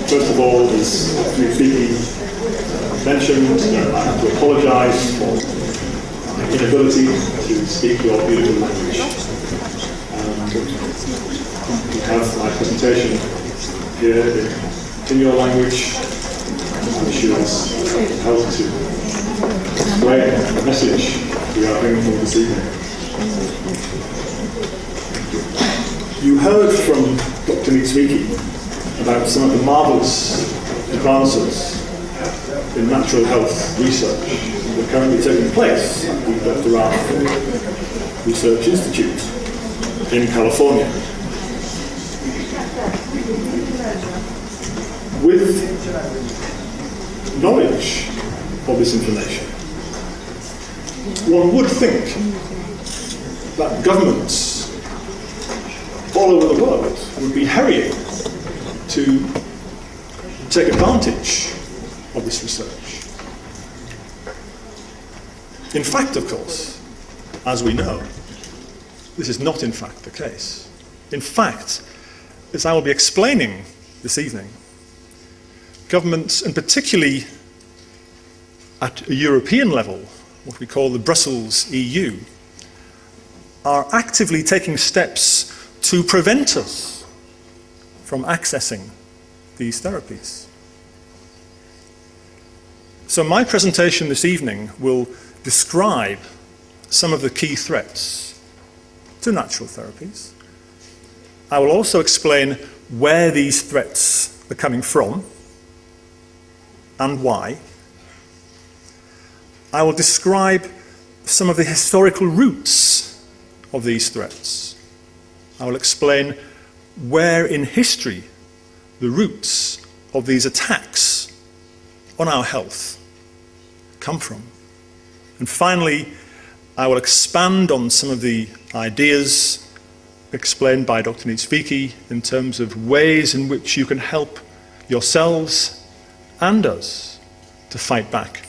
First of all, as Niedzwiecki mentioned, I have to apologise for my inability to speak your beautiful language. You have my presentation here in your language. I'm sure it's help to explain the message we are bringing forward this evening. You heard from Dr. Niedzwiecki about some of the marvellous advances in natural health research that are currently taking place at the Rath Research Institute in California. With knowledge of this information, one would think that governments all over the world would be hurrying to take advantage of this research. In fact, of course, as we know, this is not in fact the case. In fact, as I will be explaining this evening, governments, and particularly at a European level, what we call the Brussels EU, are actively taking steps to prevent us from accessing these therapies. So my presentation this evening will describe some of the key threats to natural therapies. I will also explain where these threats are coming from and why. I will describe some of the historical roots of these threats. I will explain where in history the roots of these attacks on our health come from. And finally, I will expand on some of the ideas explained by Dr. Niedzwiecki in terms of ways in which you can help yourselves and us to fight back.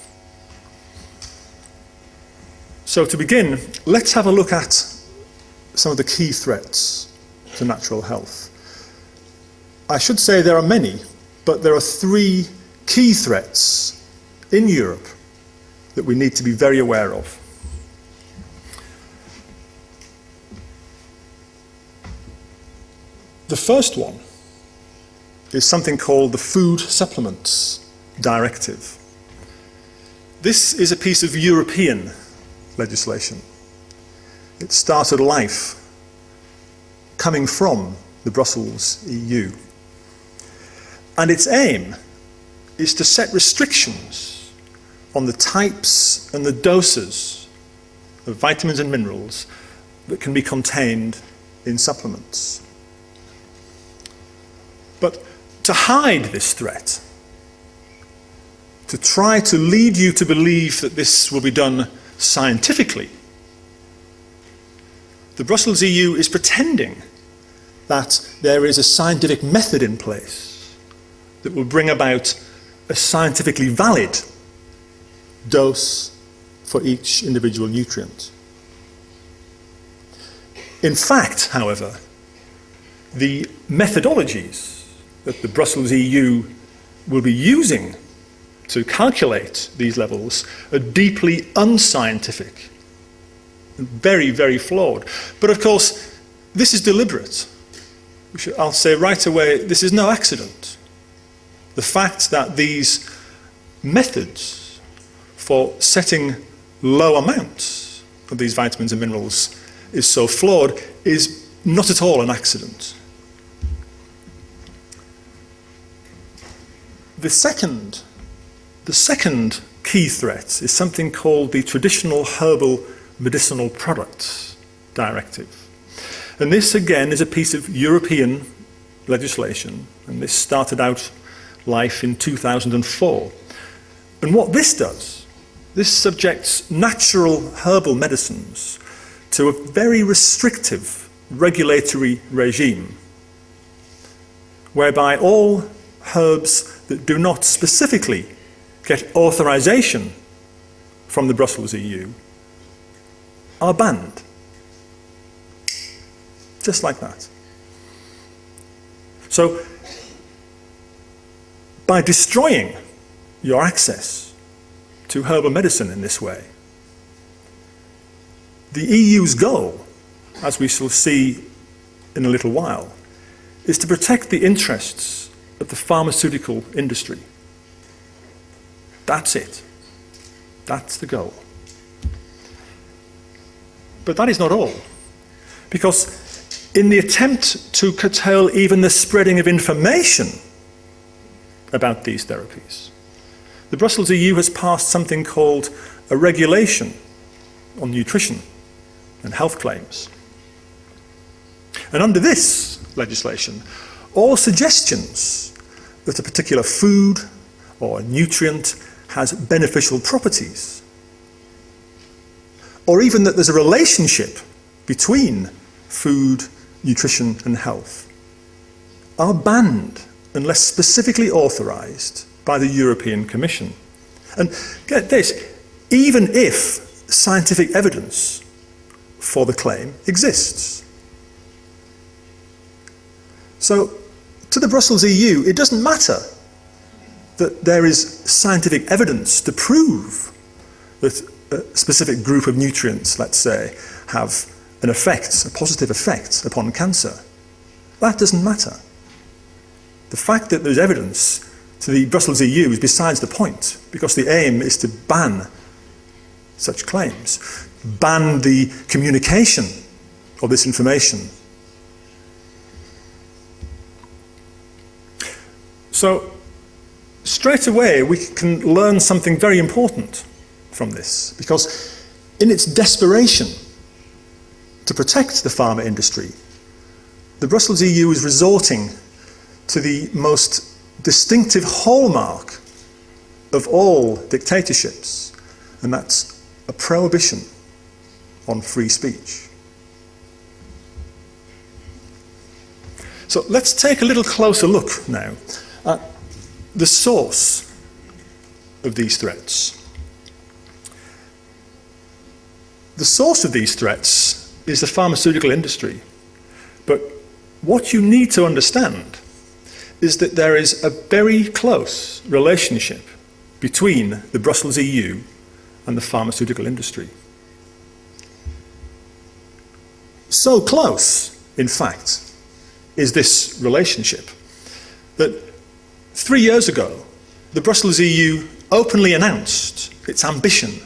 So to begin, let's have a look at some of the key threats to natural health. I should say there are many, but there are three key threats in Europe that we need to be very aware of. The first one is something called the Food Supplements Directive. This is a piece of European legislation. It started life coming from the Brussels EU. And its aim is to set restrictions on the types and the doses of vitamins and minerals that can be contained in supplements. But to hide this threat, to try to lead you to believe that this will be done scientifically, the Brussels EU is pretending that there is a scientific method in place that will bring about a scientifically valid dose for each individual nutrient. In fact, however, the methodologies that the Brussels EU will be using to calculate these levels are deeply unscientific and very, very flawed. But of course, this is deliberate. I'll say right away, this is no accident. The fact that these methods for setting low amounts of these vitamins and minerals is so flawed is not at all an accident. The second key threat is something called the Traditional Herbal Medicinal Products Directive. And this again is a piece of European legislation, and this started out life in 2004. And what this does, this subjects natural herbal medicines to a very restrictive regulatory regime, whereby all herbs that do not specifically get authorization from the Brussels EU are banned. Just like that. So, by destroying your access to herbal medicine in this way. The EU's goal, as we shall see in a little while, is to protect the interests of the pharmaceutical industry. That's it. That's the goal. But that is not all, because in the attempt to curtail even the spreading of information about these therapies, the Brussels EU has passed something called a regulation on nutrition and health claims. And under this legislation, all suggestions that a particular food or nutrient has beneficial properties, or even that there's a relationship between food, nutrition and health, are banned unless specifically authorised by the European Commission. And get this, even if scientific evidence for the claim exists. So, to the Brussels EU, it doesn't matter that there is scientific evidence to prove that a specific group of nutrients, let's say, have an effect, a positive effect upon cancer. That doesn't matter. The fact that there's evidence to the Brussels EU is besides the point, because the aim is to ban such claims, ban the communication of this information. So, straight away we can learn something very important from this, because in its desperation to protect the pharma industry, the Brussels EU is resorting to the most distinctive hallmark of all dictatorships, and that's a prohibition on free speech. So let's take a little closer look now at the source of these threats. The source of these threats is the pharmaceutical industry, but what you need to understand is that there is a very close relationship between the Brussels EU and the pharmaceutical industry. So close, in fact, is this relationship that 3 years ago, the Brussels EU openly announced its ambition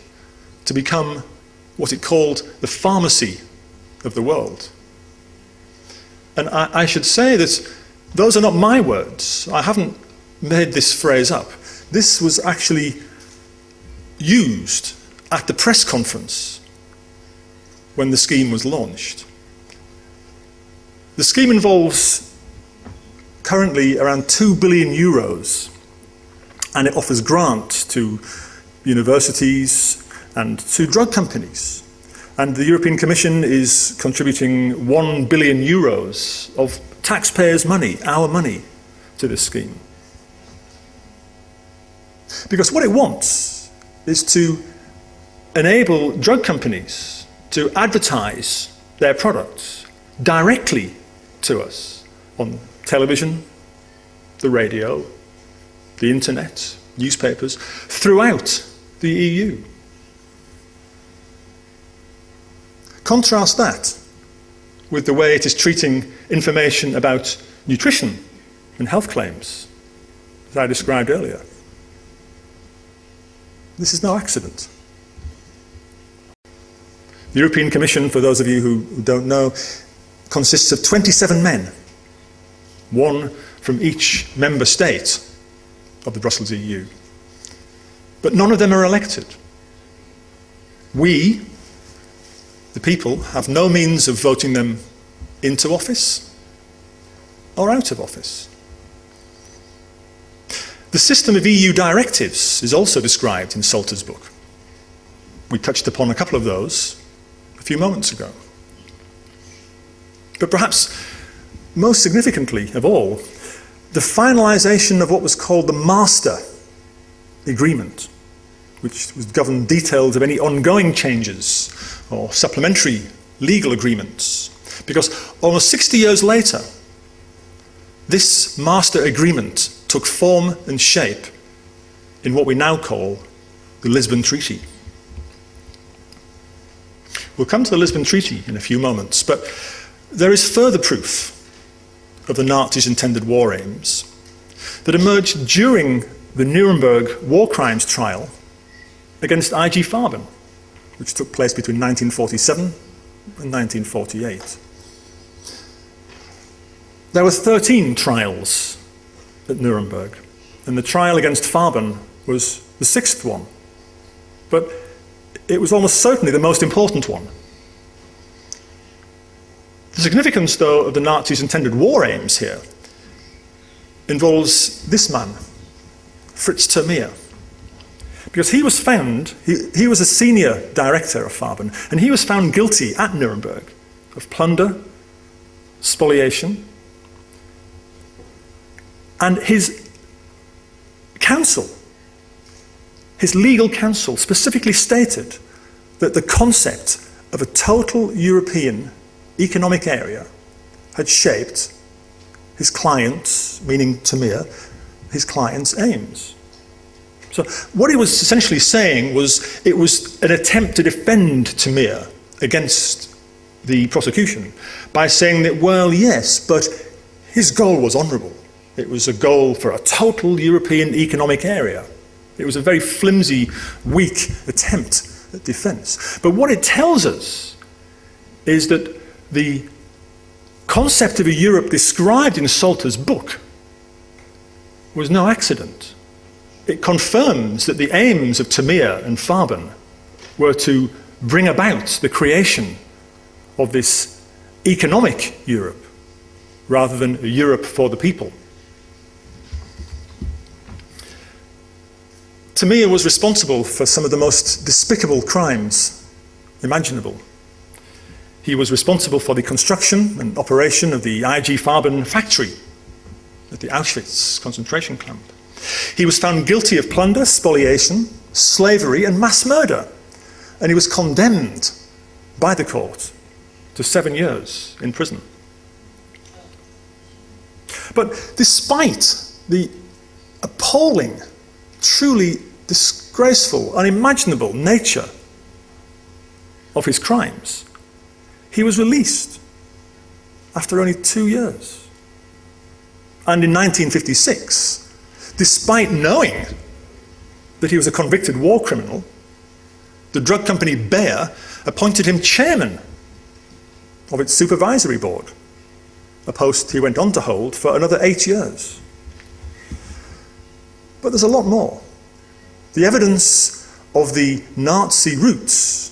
to become what it called the pharmacy of the world. And I should say that those are not my words. I haven't made this phrase up. This was actually used at the press conference when the scheme was launched. The scheme involves currently around 2 billion euros, and it offers grants to universities and to drug companies. And the European Commission is contributing 1 billion euros of taxpayers' money, our money, to this scheme. Because what it wants is to enable drug companies to advertise their products directly to us on television, the radio, the internet, newspapers, throughout the EU. Contrast that with the way it is treating information about nutrition and health claims, as I described earlier. This is no accident. The European Commission, for those of you who don't know, consists of 27 men, one from each member state of the Brussels EU. But none of them are elected. We, the people, have no means of voting them into office or out of office. The system of EU directives is also described in Salter's book. We touched upon a couple of those a few moments ago. But perhaps most significantly of all, the finalisation of what was called the Master Agreement, which was governed details of any ongoing changes or supplementary legal agreements. Because almost 60 years later, this Master Agreement took form and shape in what we now call the Lisbon Treaty. We'll come to the Lisbon Treaty in a few moments, but there is further proof of the Nazis' intended war aims that emerged during the Nuremberg war crimes trial against I.G. Farben, which took place between 1947 and 1948. There were 13 trials at Nuremberg, and the trial against Farben was the 6th one. But it was almost certainly the most important one. The significance, though, of the Nazis' intended war aims here involves this man, Fritz Termeer. Because he was found, he was a senior director of Farben, and he was found guilty at Nuremberg of plunder, spoliation, and his counsel, his legal counsel, specifically stated that the concept of a total European economic area had shaped his client's, meaning Termeer, his client's aims. So what he was essentially saying was it was an attempt to defend Termeer against the prosecution by saying that, well, yes, but his goal was honourable. It was a goal for a total European economic area. It was a very flimsy, weak attempt at defence. But what it tells us is that the concept of a Europe described in Salter's book was no accident. It confirms that the aims of Termeer and Farben were to bring about the creation of this economic Europe rather than a Europe for the people. Termeer was responsible for some of the most despicable crimes imaginable. He was responsible for the construction and operation of the I.G. Farben factory at the Auschwitz concentration camp. He was found guilty of plunder, spoliation, slavery, and mass murder, and he was condemned by the court to 7 years in prison. But despite the appalling, truly disgraceful, unimaginable nature of his crimes, he was released after only 2 years. And in 1956, despite knowing that he was a convicted war criminal, the drug company Bayer appointed him chairman of its supervisory board, a post he went on to hold for another 8 years. But there's a lot more. The evidence of the Nazi roots,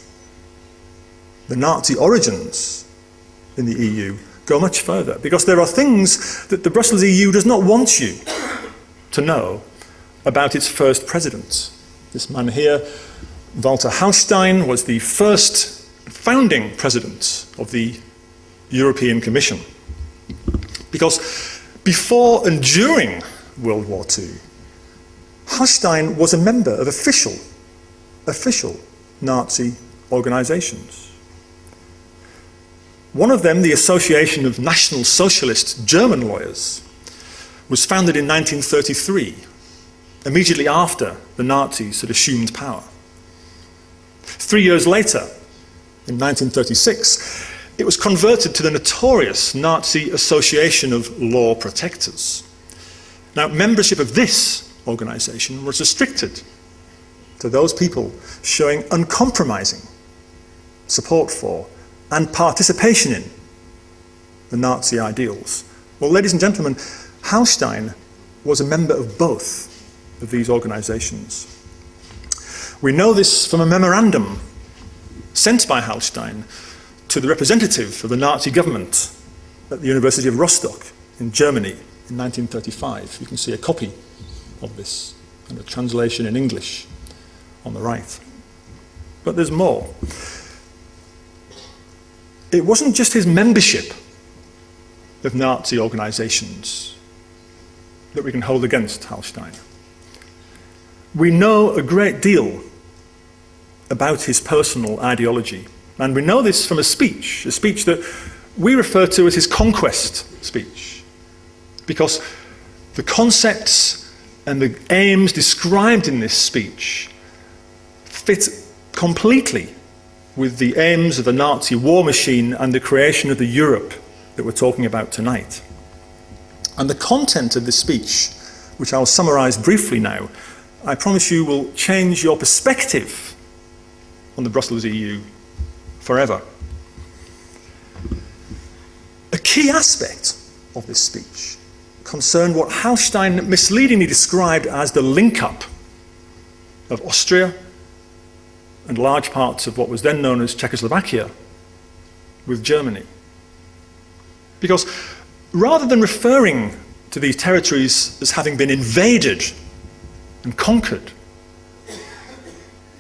the Nazi origins in the EU, go much further, because there are things that the Brussels EU does not want you to know about its first president. This man here, Walter Hallstein, was the first founding president of the European Commission. Because before and during World War II, Hallstein was a member of official Nazi organizations. One of them, the Association of National Socialist German Lawyers, was founded in 1933, immediately after the Nazis had assumed power. 3 years later, in 1936, it was converted to the notorious Nazi Association of Law Protectors. Now, membership of this organization was restricted to those people showing uncompromising support for and participation in the Nazi ideals. Well, ladies and gentlemen, Hallstein was a member of both of these organizations. We know this from a memorandum sent by Hallstein to the representative of the Nazi government at the University of Rostock in Germany in 1935. You can see a copy of this and a translation in English on the right. But there's more. It wasn't just his membership of Nazi organizations that we can hold against Hallstein. We know a great deal about his personal ideology, and we know this from a speech that we refer to as his conquest speech, because The concepts and the aims described in this speech fit completely with the aims of the Nazi war machine and the creation of the Europe that we're talking about tonight. And the content of this speech, which I'll summarize briefly now, I promise you will change your perspective on the Brussels EU forever. A key aspect of this speech concerned what Hallstein misleadingly described as the link-up of Austria and large parts of what was then known as Czechoslovakia with Germany. Because rather than referring to these territories as having been invaded and conquered,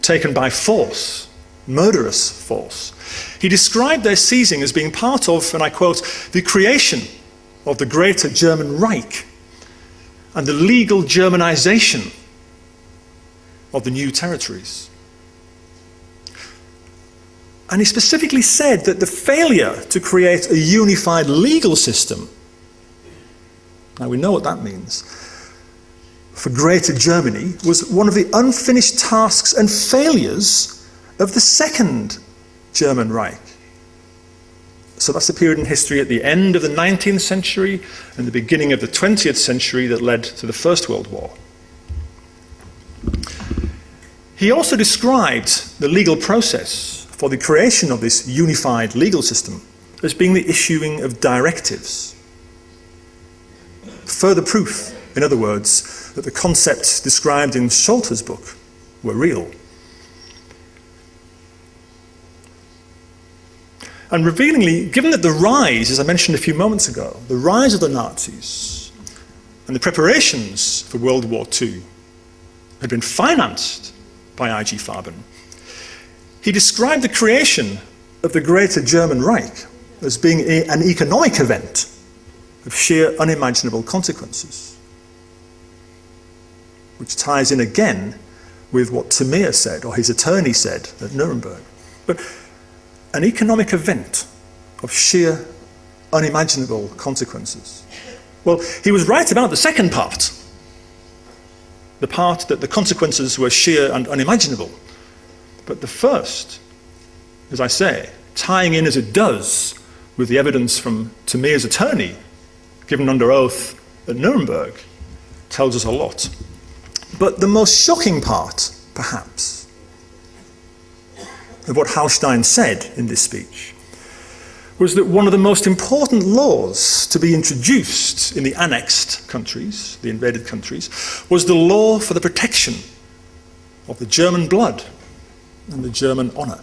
taken by force, murderous force, he described their seizing as being part of, and I quote, the creation of the greater German Reich and the legal Germanization of the new territories. And he specifically said that the failure to create a unified legal system, now we know what that means, for Greater Germany was one of the unfinished tasks and failures of the Second German Reich. So that's the period in history at the end of the 19th century and the beginning of the 20th century that led to the First World War. He also described the legal process for the creation of this unified legal system as being the issuing of directives. Further proof, in other words, that the concepts described in Scholter's book were real. And revealingly, given that the rise, as I mentioned a few moments ago, the rise of the Nazis and the preparations for World War II had been financed by I.G. Farben, he described the creation of the Greater German Reich as being an economic event of sheer unimaginable consequences, which ties in again with what Tamir said, or his attorney said, at Nuremberg. But an economic event of sheer unimaginable consequences. Well, he was right about the second part, the part that the consequences were sheer and unimaginable. But the first, as I say, tying in as it does with the evidence from Tamir's attorney, given under oath at Nuremberg, tells us a lot. But the most shocking part, perhaps, of what Hallstein said in this speech was that one of the most important laws to be introduced in the annexed countries, the invaded countries, was the law for the protection of the German blood and the German honor.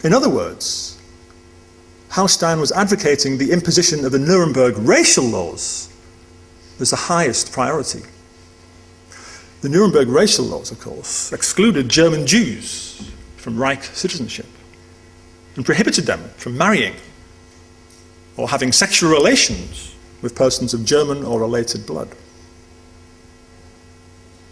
In other words, Hallstein was advocating the imposition of the Nuremberg racial laws as the highest priority. The Nuremberg racial laws, of course, excluded German Jews from Reich citizenship and prohibited them from marrying or having sexual relations with persons of German or related blood.